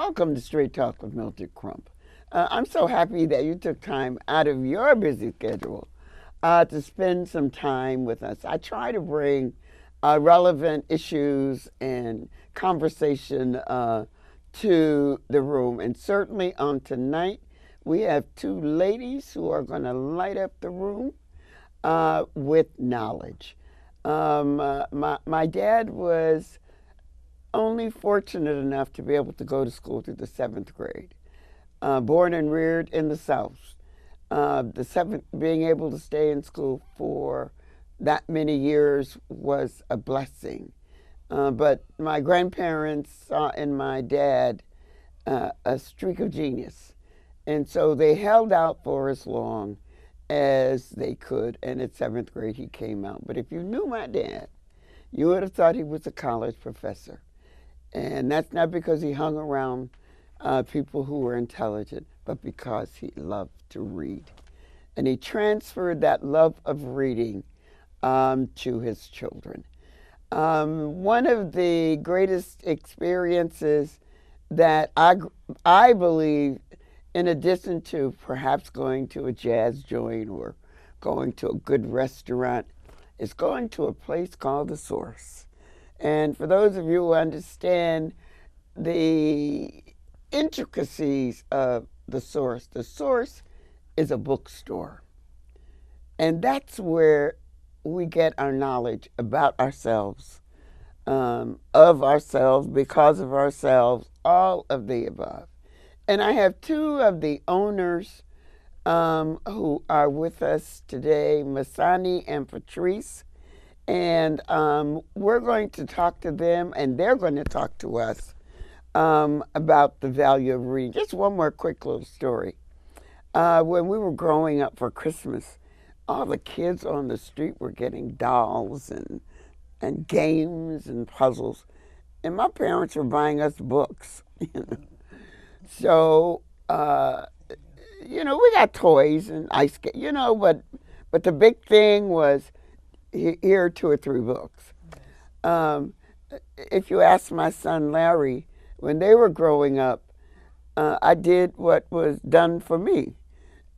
welcome to Straight Talk with Mildred Crump. I'm so happy that you took time out of your busy schedule to spend some time with us. I try to bring relevant issues and conversation to the room. And certainly on tonight, we have two ladies who are going to light up the room with knowledge. My dad was only fortunate enough to be able to go to school through the seventh grade. Born and reared in the South, the seventh, being able to stay in school for that many years was a blessing. But my grandparents saw in my dad a streak of genius, and so they held out for as long as they could. And at seventh grade, he came out. But if you knew my dad, you would have thought he was a college professor. And that's not because he hung around people who were intelligent, but because he loved to read. And he transferred that love of reading to his children. One of the greatest experiences that I believe, in addition to perhaps going to a jazz joint or going to a good restaurant, is going to a place called The Source. And for those of you who understand the intricacies of the Source is a bookstore. And that's where we get our knowledge about ourselves, of ourselves, because of ourselves, all of the above. And I have two of the owners who are with us today, Masani and Patrice. And we're going to talk to them, and they're going to talk to us about the value of reading. Just one more quick little story. When we were growing up for Christmas, all the kids on the street were getting dolls and games and puzzles, and my parents were buying us books. So, we got toys and ice skate, but the big thing was here are two or three books. If you ask my son Larry, when they were growing up, I did what was done for me,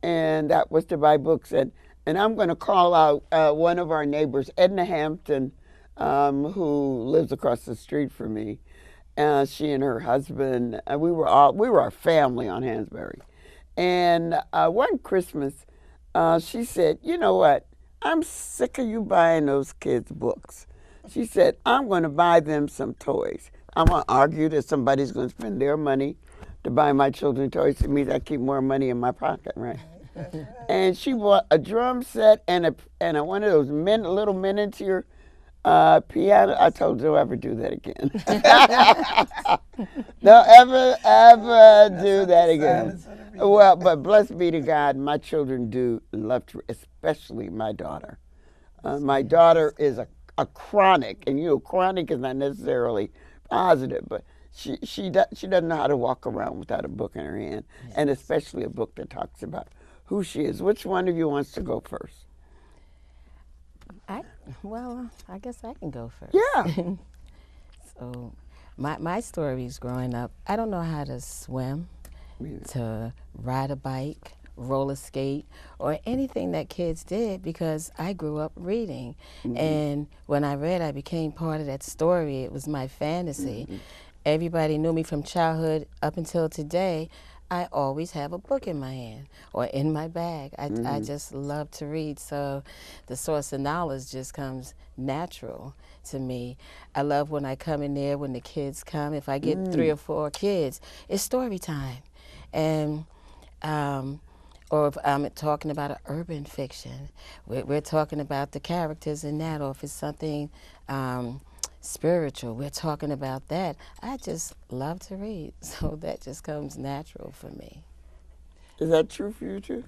and that was to buy books. And I'm going to call out one of our neighbors, Edna Hampton, who lives across the street from me. She and her husband, we were a family on Hansberry. And one Christmas, she said, "You know what? I'm sick of you buying those kids books." She said, "I'm going to buy them some toys." I'm going to argue that somebody's going to spend their money to buy my children toys. It means I keep more money in my pocket, right? And she bought a drum set and one of those little miniature piano. I told her, "Don't ever do that again." Don't ever do that again. Well, but blessed be to God, my children do love to, especially my daughter. My daughter is a chronic, and chronic is not necessarily positive, but she doesn't know how to walk around without a book in her hand, and especially a book that talks about who she is. Which one of you wants to go first? I guess I can go first. Yeah. So, my story is growing up. I don't know how to swim, to ride a bike, roller skate, or anything that kids did because I grew up reading. Mm-hmm. And when I read, I became part of that story. It was my fantasy. Mm-hmm. Everybody knew me from childhood up until today. I always have a book in my hand or in my bag. I just love to read, so the source of knowledge just comes natural to me. I love when I come in there, when the kids come. If I get 3 or 4 kids, it's story time. And or if I'm talking about an urban fiction, we're talking about the characters in that, or if it's something spiritual, we're talking about that. I just love to read, so that just comes natural for me. Is that true for you too?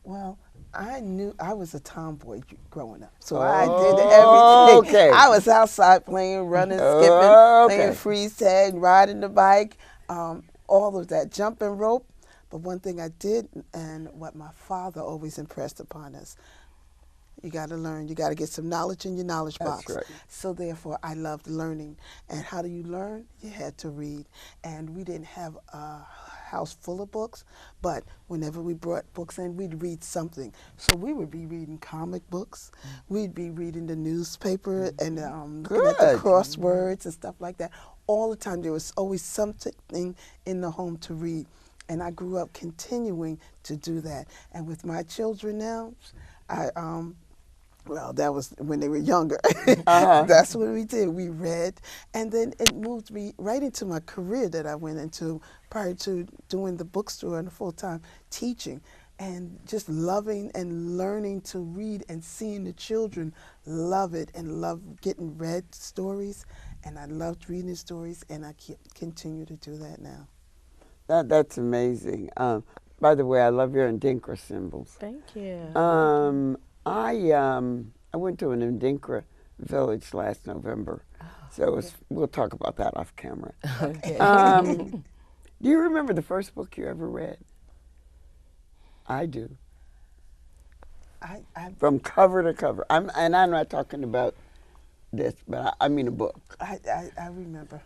Well, I knew I was a tomboy growing up, so I did everything. Okay. I was outside playing, running, skipping, playing freeze tag, riding the bike, all of that, jumping rope. But one thing I did, and what my father always impressed upon us, You got to learn. You got to get some knowledge in your knowledge That's box. right. So therefore, I loved learning. And how do you learn? You had to read. And we didn't have a house full of books, but whenever we brought books in, we'd read something. So we would be reading comic books. We'd be reading the newspaper and looking at the Good. crosswords and stuff like that. All the time, there was always something in the home to read. And I grew up continuing to do that. And with my children now, well, that was when they were younger. That's what we did. We read, and then it moved me right into my career that I went into prior to doing the bookstore and full-time teaching, and just loving and learning to read and seeing the children love it and love getting read stories. And I loved reading stories, and I continue to do that now. That's amazing. By the way, I love your Ndinkra symbols. Thank you. I went to an Ndinkra village last November, so we'll talk about that off camera. Okay. Do you remember the first book you ever read? I do. From cover to cover. And I'm not talking about this, but I mean a book. I remember.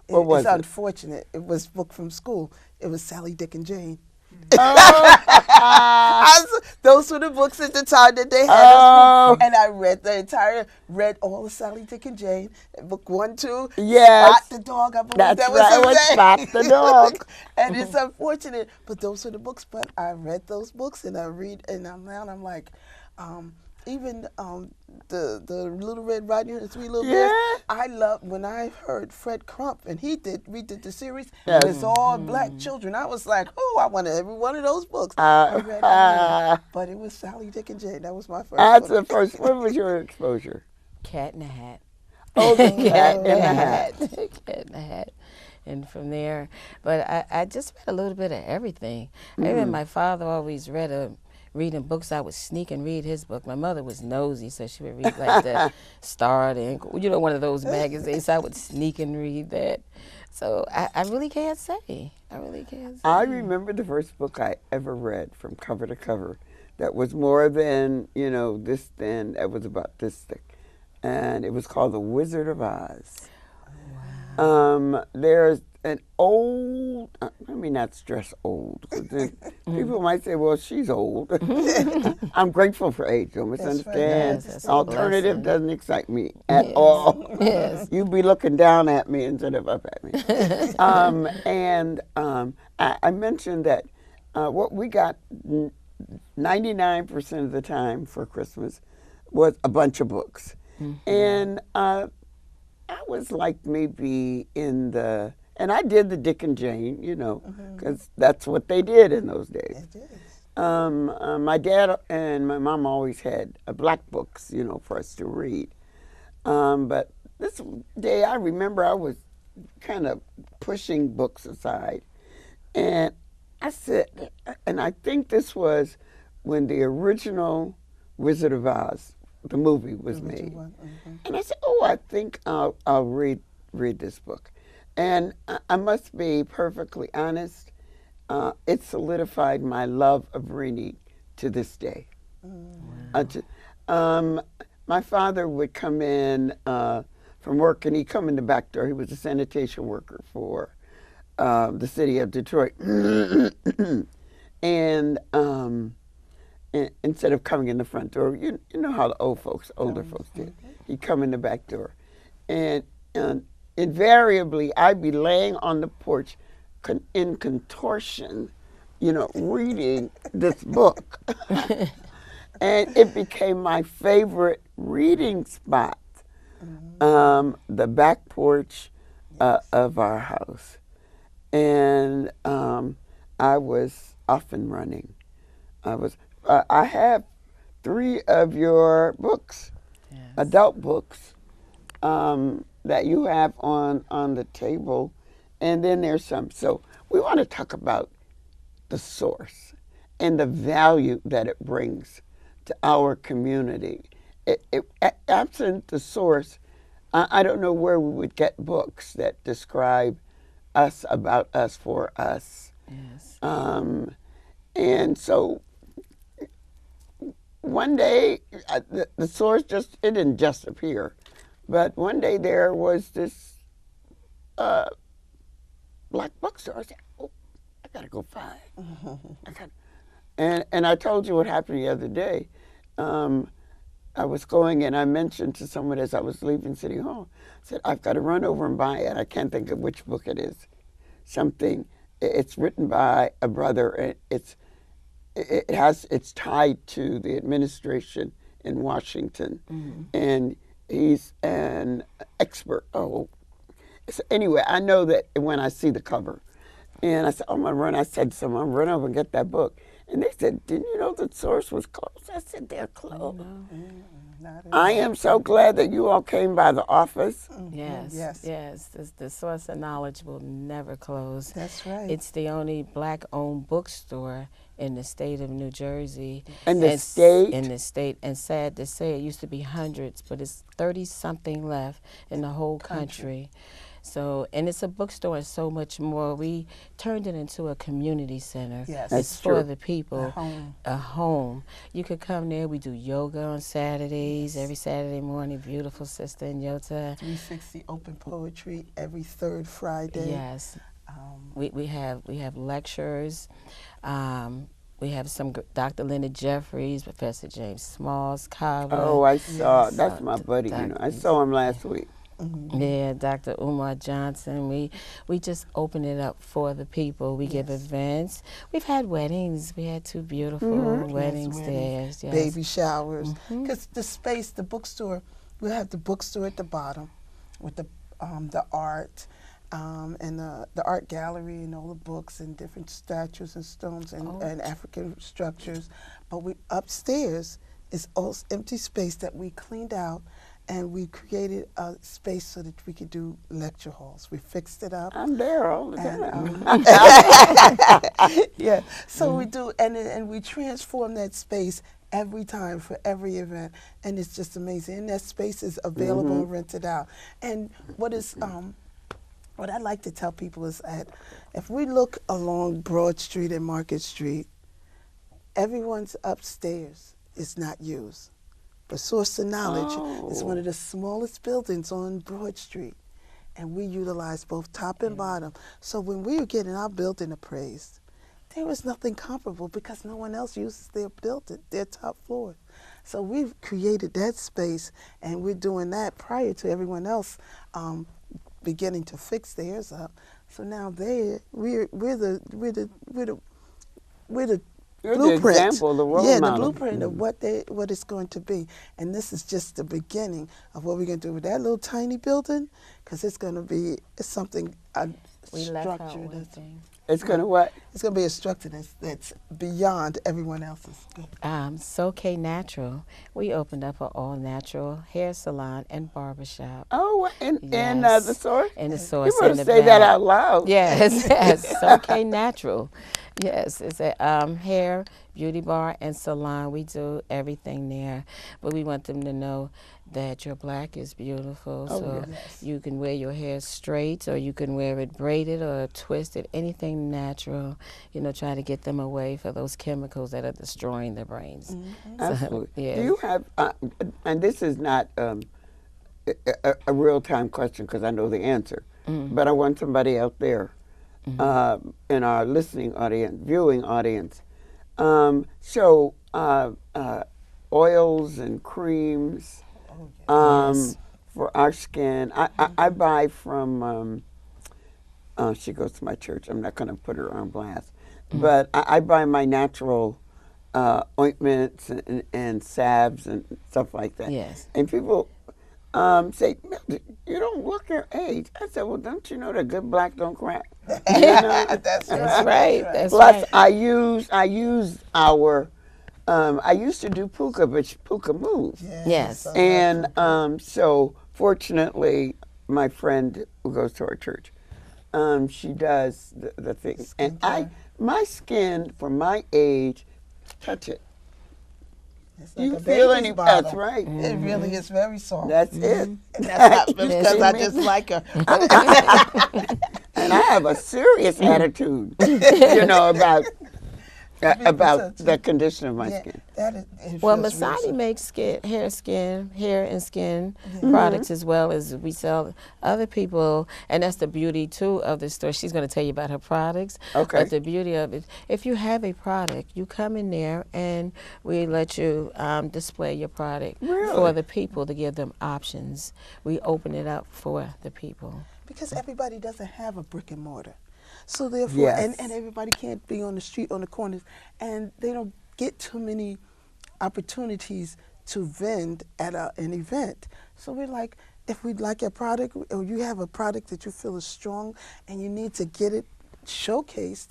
What was it's it? unfortunate. It was a book from school. It was Sally, Dick, and Jane. Those were the books at the time that they had. Oh. And I read all of Sally, Dick, and Jane. Book 1, 2. Yes. Spot the dog. I believe That's that was right. his It was name. Spot the dog. And it's unfortunate, but those were the books. But I read those books, and I read, and I'm like, even the Little Red Riding Hood, the Three Little Bears. I loved when I heard Fred Crump, and we did the series. Yes. And it's all black children. I was like, oh, I wanted every one of those books. I read all of them. But it was Sally, Dick, and Jane. That was my first. That's book. the first. What was your exposure? Cat in the Hat. Oh, the Cat in the Hat. Cat in the Hat. And from there, but I just read a little bit of everything. I remember my father always reading books. I would sneak and read his book. My mother was nosy, so she would read like the Star, one of those magazines. So I would sneak and read that. So I really can't say. I remember the first book I ever read from cover to cover that was more than, this thin. It was about this thick. And it was called The Wizard of Oz. Wow. There's an old, not stress old. People might say, well, she's old. I'm grateful for age, don't misunderstand. Yes, Alternative doesn't excite me at all. Yes. You be looking down at me instead of up at me. I mentioned that what we got 99% of the time for Christmas was a bunch of books. And I was like maybe and I did the Dick and Jane, because that's what they did in those days. My dad and my mom always had black books, for us to read. But this day I remember I was kind of pushing books aside. And I said, and I think this was when the original Wizard of Oz, the movie, was made. And I said, I think I'll read this book. And I must be perfectly honest, it solidified my love of reading to this day. My father would come in from work, and he'd come in the back door. He was a sanitation worker for the city of Detroit. And instead of coming in the front door, you know how the older folks did. He'd come in the back door. And invariably, I'd be laying on the porch in contortion, reading this book. And it became my favorite reading spot, the back porch of our house. And I was often running. I have 3 of your books, adult books, that you have on the table, and then there's some. So we want to talk about the source and the value that it brings to our community. Absent the source, I don't know where we would get books that describe us, about us, for us. Yes. And so one day, the source it didn't just appear, but one day there was this uh, black bookstore. I said, oh, I gotta go find. I got, and I told you what happened the other day. I was going and I mentioned to someone as I was leaving City Hall, I said, I've got to run over and buy it. I can't think of which book it is. Something, it's written by a brother. And it's tied to the administration in Washington. And he's an expert. Oh, so anyway, I know that when I see the cover. And I said, oh, I'm going to run. I said to someone, run over and get that book. And they said, didn't you know the source was closed? I said, they're closed. I am so glad that you all came by the office. Yes. The source of knowledge will never close. That's right. It's the only black-owned bookstore in the state of New Jersey. In the state? In the state. And sad to say, it used to be hundreds, but it's 30-something left in the whole country. So, and it's a bookstore and so much more. We turned it into a community center. Yes. It's for the people. A home. A home. You could come there. We do yoga on Saturdays, every Saturday morning. Beautiful sister in Yota. 360 open poetry every third Friday. Yes. We have lectures. We have some Dr. Leonard Jeffries, Professor James Smalls, Carver. Oh, I saw. That's my buddy. You know, I saw him last week. Yeah, Dr. Umar Johnson. We just open it up for the people. We give events. We've had weddings. We had 2 beautiful weddings there. Yes. Baby showers. Because the space, the bookstore, we'll have the bookstore at the bottom with the art and the art gallery and all the books and different statues and stones and African structures. But we upstairs is all empty space that we cleaned out. And we created a space so that we could do lecture halls. We fixed it up. I'm there all the time. Yeah, so we do, and we transform that space every time for every event, and it's just amazing. And that space is available and rented out. And what I like to tell people is that if we look along Broad Street and Market Street, everyone's upstairs is not used. But Source of Knowledge is one of the smallest buildings on Broad Street, and we utilize both top and bottom. So when we were getting our building appraised, there was nothing comparable because no one else uses their building, their top floor. So we've created that space, and we're doing that prior to everyone else beginning to fix theirs up. So now we're the You're blueprint. the example, the role the model. blueprint of what it's going to be. And this is just the beginning of what we're going to do with that little tiny building, because it's going to be something, a We left out structure one that's, thing. It's going to what? it's going to be a structure that's beyond everyone else's. SoK Natural. We opened up an all-natural hair salon and barbershop. Oh, in Yes. the source? In the source. You better in the say that back. out loud. Yes, SoK Natural. Yes, it's a hair, beauty bar, and salon. We do everything there. But we want them to know that your black is beautiful. So you can wear your hair straight, or you can wear it braided or twisted, anything natural. You know, try to get them away from those chemicals that are destroying their brains. Absolutely. yes. Do you have, and this is not a real-time question because I know the answer, but I want somebody out there in our listening audience, viewing audience, show oils and creams for our skin. I buy from, she goes to my church. I'm not going to put her on blast. But I buy my natural ointments and salves and stuff like that. Yes. And people say, you don't look your age. I said, well, don't you know that good black don't crack? You know? That's That's right. That's Plus, right. I use our, I used to do puka, but puka moves. Yes. And so, fortunately, my friend who goes to our church, she does the thing. And my skin, for my age, touch it. It's You a feel baby's any? bottle. That's right. It really is very soft. That's it. And that's not You because see I me? just like her. And I have a serious attitude, you know, about About the condition of my Yeah, skin. that is. It Well, feels real Masani good. makes hair and skin products, as well as we sell other people, and that's the beauty too of the store. She's going to tell you about her products. Okay. But the beauty of it, if you have a product, you come in there and we let you display your product Really? for the people to give them options. We open it up for the people. Because everybody doesn't have a brick and mortar. So therefore, Yes. and everybody can't be on the street, on the corners, and they don't get too many opportunities to vend at an event. So we're like, if we'd like a product, or you have a product that you feel is strong and you need to get it showcased,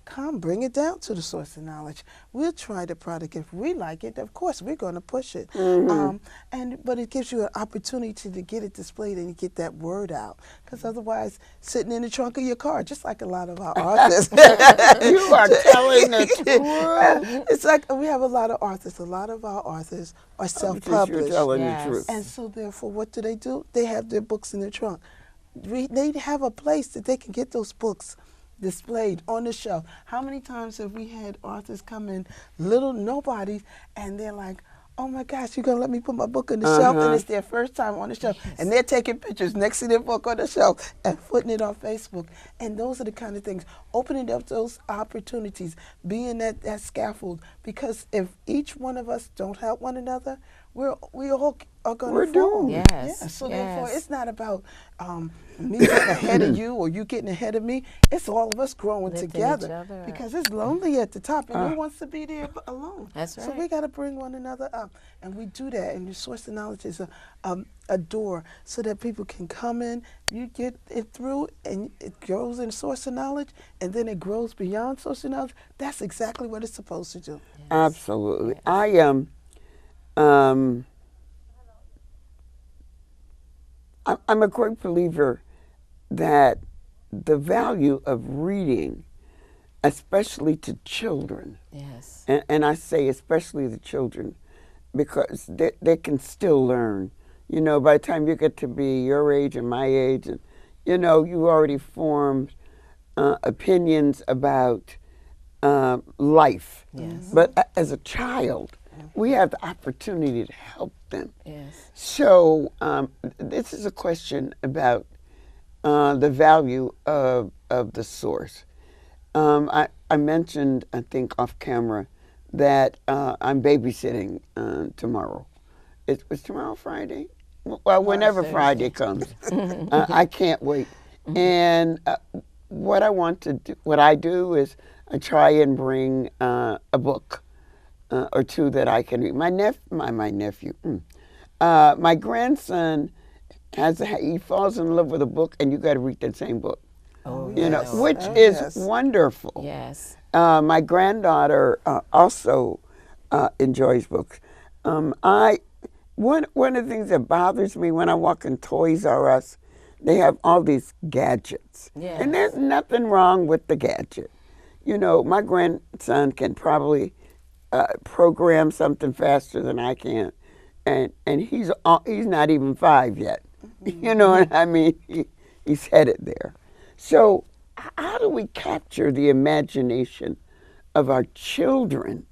come bring it down to the Source of Knowledge. We'll try the product. If we like it, of course we're going to push it. But it gives you an opportunity to get it displayed and get that word out. Because otherwise, sitting in the trunk of your car, just like a lot of our authors. You are telling the truth. It's like we have a lot of authors. A lot of our authors are You're self-published. telling Yes. the truth. And so therefore, what do? They have their books in their trunk. They have a place that they can get those books displayed on the shelf. How many times have we had authors come in, little nobodies, and they're like, oh my gosh, you're going to let me put my book on the shelf? And it's their first time on the shelf. And they're taking pictures next to their book on the shelf and putting it on Facebook. And those are the kind of things, opening up those opportunities, being that scaffold. Because if each one of us don't help one another, we all are going to fall. doomed. Yes. Yeah, so therefore, yes. it's not about me getting ahead of you or you getting ahead of me. It's all of us growing Lifting each together. other up. Because it's lonely at the top, and who wants to be there alone? That's So right. we got to bring one another up, and we do that. And the Source of Knowledge is a door so that people can come in. You get it through, and it grows in Source of Knowledge, and then it grows beyond Source of Knowledge. That's exactly what it's supposed to do. Absolutely. I am. I'm a great believer that the value of reading, especially to children, Yes. and I say especially the children, because they can still learn. You know, by the time you get to be your age and my age, and you know, you already formed opinions about life. Yes. But as a child, we have the opportunity to help them. Yes. So this is a question about the value of the source. I mentioned, I think off camera, that I'm babysitting tomorrow. Is tomorrow Friday? Well, whenever Friday comes. I can't wait. And what I do is I try and bring a book or two that I can read. My nephew, my grandson he falls in love with a book, and you got to read that same book. Oh, You know, yes. which Oh, is yes. wonderful. Yes. My granddaughter also enjoys books. One of the things that bothers me when I walk in Toys R Us, they have all these gadgets, Yes. and there's nothing wrong with the gadget. You know, my grandson can probably program something faster than I can, and he's not even 5 yet. You know what I mean? He's headed there. So how do we capture the imagination of our children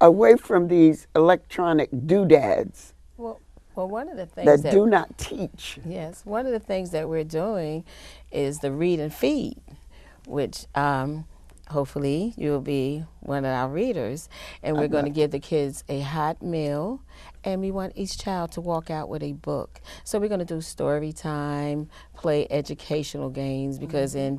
away from these electronic doodads Well, one of the things that that do not teach? Yes, one of the things that we're doing is the read and feed, which hopefully you'll be one of our readers, and we're going to give the kids a hot meal, and we want each child to walk out with a book. So we're going to do story time, play educational games, because in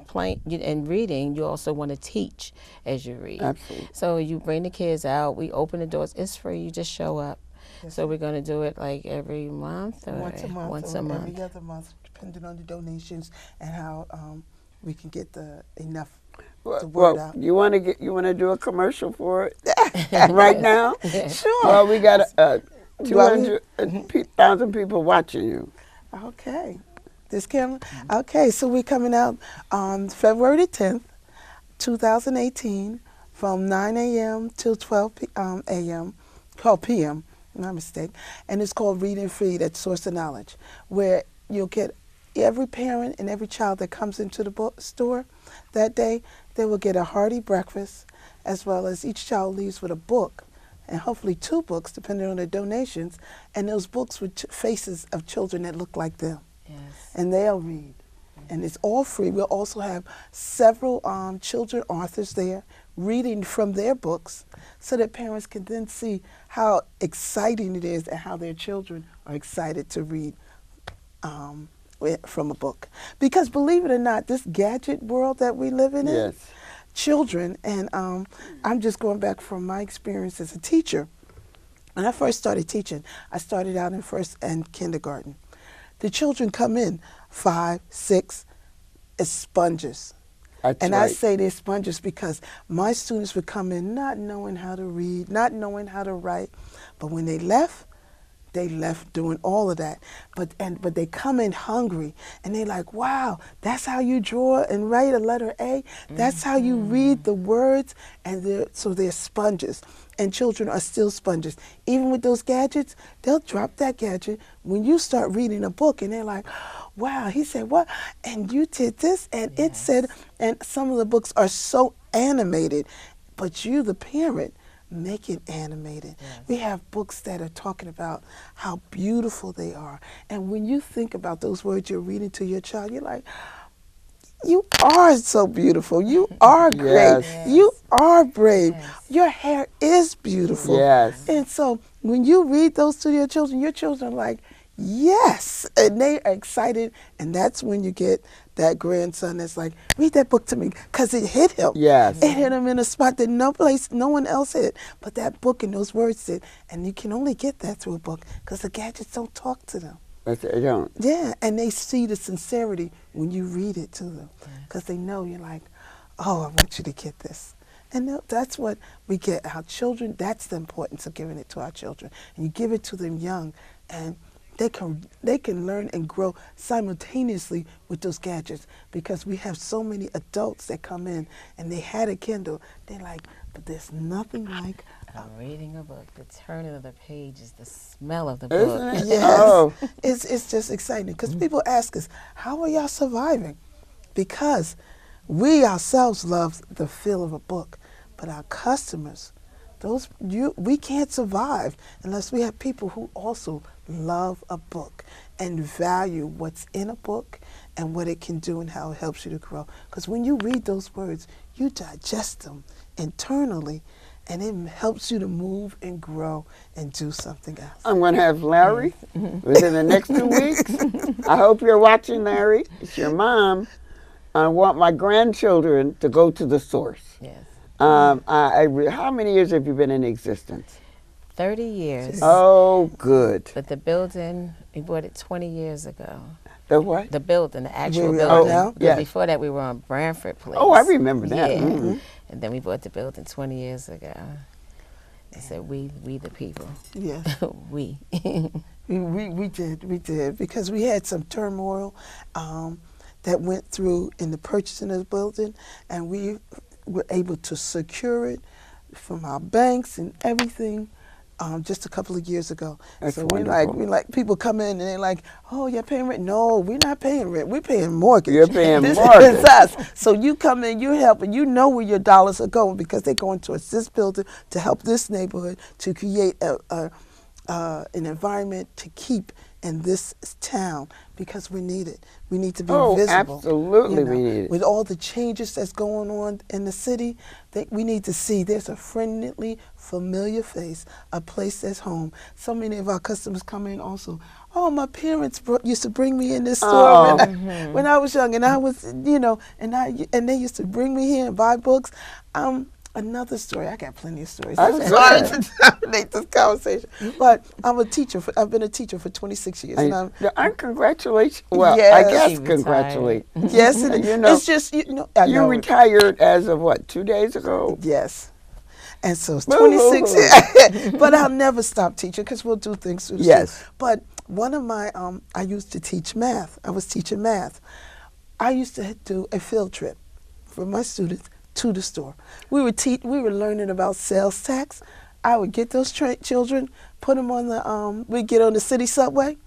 reading, you also want to teach as you read. Absolutely. So you bring the kids out, we open the doors, it's free, you just show up. So we're going to do it like every month or Once a month, once or a month. every other month, depending on the donations and how we can get enough to word out. You want to do a commercial for it right now? Sure. Well, we got 200,000 people watching you. Okay. This camera? Okay, so we're coming out on February the 10th, 2018, from 9 a.m. till 12 p.m., my mistake. And it's called Read and Feed at Source of Knowledge, where you'll get every parent and every child that comes into the store that day, they will get a hearty breakfast, as well as each child leaves with a book, and hopefully 2 books, depending on their donations, and those books with faces of children that look like them. Yes. And they'll read. And it's all free. We'll also have several children authors there reading from their books so that parents can then see how exciting it is and how their children are excited to read from a book. Because believe it or not, this gadget world that we live in, Yes. children, and I'm just going back from my experience as a teacher. When I first started teaching, I started out in first and kindergarten. The children come in 5, 6 as sponges. That's And right. I say they're sponges because my students would come in not knowing how to read, not knowing how to write, but when they left doing all of that. But they come in hungry, and they're like, wow, that's how you draw and write a letter A? That's how you read the words? And so they're sponges. And children are still sponges. Even with those gadgets, they'll drop that gadget when you start reading a book, and they're like, wow, he said what? And you did this, and it said, and some of the books are so animated, but you, the parent, make it animated. Yes. We have books that are talking about how beautiful they are. And when you think about those words you're reading to your child, you're like, you are so beautiful. You are great. Yes. You are brave. Yes. Your hair is beautiful. Yes. And so when you read those to your children are like, yes. And they are excited. And that's when you get that grandson that's like, read that book to me, because it hit him. Yes. It hit him in a spot that no one else hit, but that book and those words did. And you can only get that through a book because the gadgets don't talk to them. But they don't. Yeah, and they see the sincerity when you read it to them, because they know you're like, oh, I want you to get this. And that's what we get our children. That's the importance of giving it to our children. And you give it to them young, and they can learn and grow simultaneously with those gadgets, because we have so many adults that come in and they had a Kindle. They're like, but there's nothing like I'm reading a book. The turning of the pages, the smell of the book. Isn't it? Yes. Oh. It's just exciting, because people ask us, how are y'all surviving? Because we ourselves love the feel of a book, but our customers, we can't survive unless we have people who also love a book and value what's in a book and what it can do and how it helps you to grow. Because when you read those words, you digest them internally, and it helps you to move and grow and do something else. I'm going to have Larry within the next 2 weeks. I hope you're watching, Larry. It's your mom. I want my grandchildren to go to the source. Yes. How many years have you been in existence? 30 years. Oh, good. But the building, we bought it 20 years ago. The what? The building, the actual Where we are building. now? Because Yes. before that, we were on Branford Place. Oh, I remember that. Yeah. Mhm. And then we bought the building 20 years ago. I said, we the people. Yes. We. We did, because we had some turmoil that went through in the purchasing of the building, and we were able to secure it from our banks and everything just a couple of years ago. That's so wonderful. we like people come in and they're like, oh, you're paying rent? No, we're not paying rent. We're paying mortgage. You're paying This mortgage. is us. So you come in, you're helping. You know where your dollars are going, because they're going towards this building to help this neighborhood, to create an environment to keep in this town, because we need it. We need to be Oh, visible. absolutely we need it. With all the changes that's going on in the city, we need to see there's a friendly, familiar face, a place that's home. So many of our customers come in also, oh, my parents used to bring me in this store when I was young, and I was, and they used to bring me here and buy books. Another story. I got plenty of stories. I'm That's sorry good. to dominate this conversation, but I'm a teacher. I've been a teacher for 26 years, and Congratulations. Well, Yes. I guess She retired. congratulate. yes, it, You know, it's just I You know. retired as of what, 2 days ago? Yes. And so it's Boo-hoo. 26 but I'll never stop teaching, because we'll do things through the Yes. school. But one of my, I used to teach math. I was teaching math. I used to do a field trip for my students to the store. We were learning about sales tax. I would get those children, put them on we'd get on the city subway,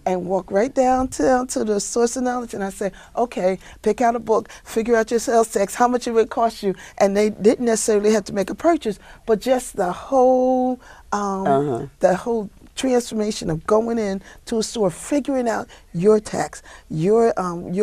and walk right down to the source of knowledge, and I say, okay, pick out a book, figure out your sales tax, how much it would cost you, and they didn't necessarily have to make a purchase, but just the whole transformation of going in to a store, figuring out your tax, your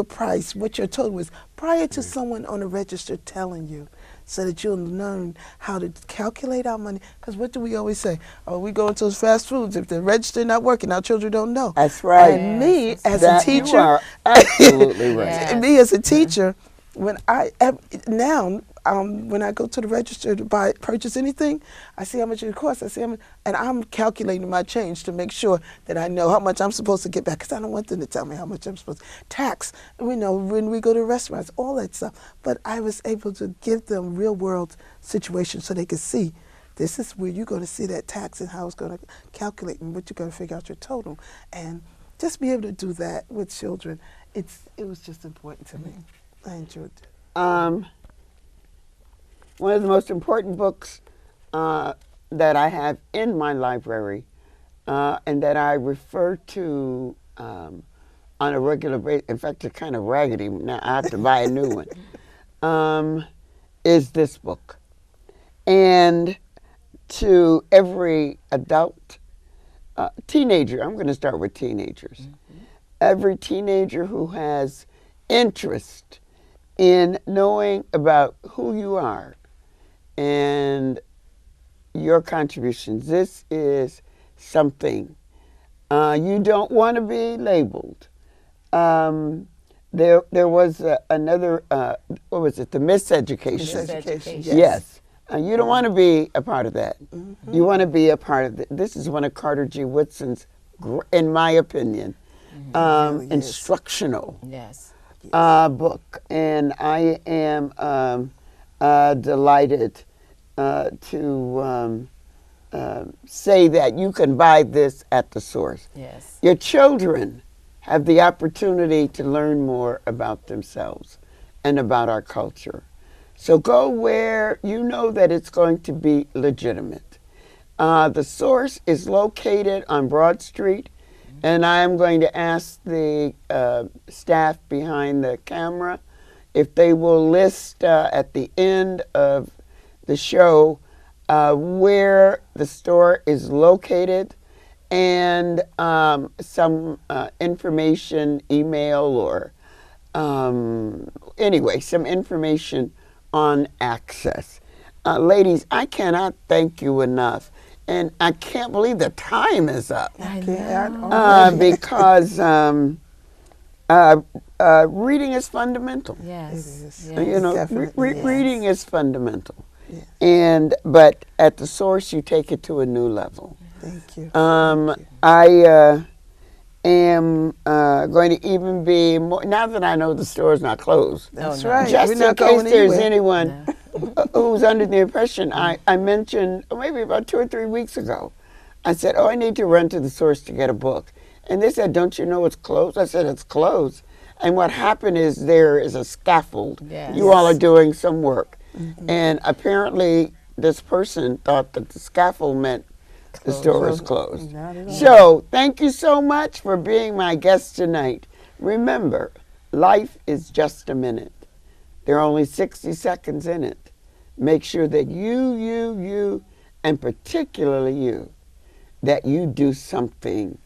price, what your total is, prior to someone on the register telling you, so that you'll learn how to calculate our money. Because what do we always say? Oh, we go into those fast foods. If the register not working, our children don't know. That's right. And me as that a teacher, you are absolutely right. Yes. me as a teacher, when I go to the register to purchase anything, I see how much it costs. I see how much, and I'm calculating my change to make sure that I know how much I'm supposed to get back. Because I don't want them to tell me how much I'm supposed to. Tax, we know when we go to restaurants, all that stuff. But I was able to give them real world situations so they could see. This is where you're going to see that tax and how it's going to calculate and what you're going to figure out your total. And just be able to do that with children, it was just important to me. I enjoyed it. One of the most important books that I have in my library and that I refer to on a regular basis, in fact, it's kind of raggedy, now I have to buy a new one, is this book. And to every adult, teenager, I'm going to start with teenagers, every teenager who has interest in knowing about who you are and your contributions. This is something. You don't want to be labeled. There was another, what was it, the miseducation. Miseducation, Yes. You don't want to be a part of that. You want to be a part of it. This is one of Carter G. Woodson's, in my opinion, really instructional Yes. book. And I am delighted to say that you can buy this at the source. Yes. Your children have the opportunity to learn more about themselves and about our culture. So go where you know that it's going to be legitimate. The source is located on Broad Street, and I am going to ask the staff behind the camera if they will list at the end of the show where the store is located and some information, email, or anyway, some information on access. Ladies, I cannot thank you enough. And I can't believe the time is up. I know. Because reading is fundamental. Yes. It is. Yes. You know, Definitely is. reading is fundamental. Yeah. But at the source, you take it to a new level. Thank you. I am going to even be more, now that I know the store's not closed. That's no. right. Just We're in not case going there's anywhere. anyone who's under the impression, I mentioned maybe about 2 or 3 weeks ago, I said, oh, I need to run to the source to get a book. And they said, don't you know it's closed? I said, it's closed. And what happened is there is a scaffold. Yes. You all are doing some work. And apparently this person thought that the scaffold meant the store is closed. Not at all. So thank you so much for being my guest tonight. Remember, life is just a minute. There are only 60 seconds in it. Make sure that you, and particularly you, that you do something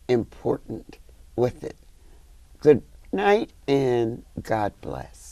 important with it. Good night and God bless.